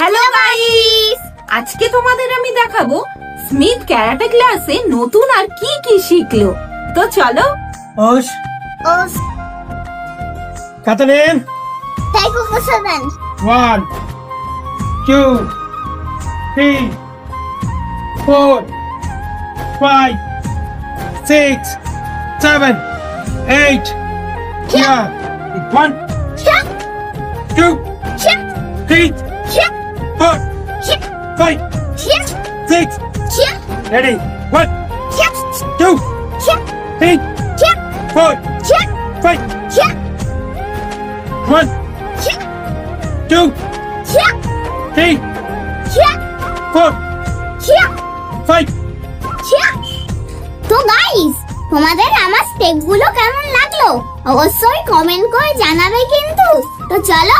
Hello guys, আজকে তোমাদের আমি দেখাবো স্মিথ ক্যারাটে ক্লাসে নতুন আর কি কি শিখলো। তো চলো। Osh. Os. Katalin. Take off the 7. 1, 2, 3, 4, 5, 6, 7, 8. Yeah. 1, Check. 2, Check. 3, Check. 4, Check. 5, Check. 6. Check. Ready? 1, Check. 2, Check. 3, Check. 4, Check. 5, Check. 1, Check. 2, Check. 3, Check. 4, Check. 5. Check. তো গাইস, তোমাদের আমার স্টেপগুলো কেমন লাগলো অবশ্যই কমেন্ট করে জানাবে কিন্তু। তো চলো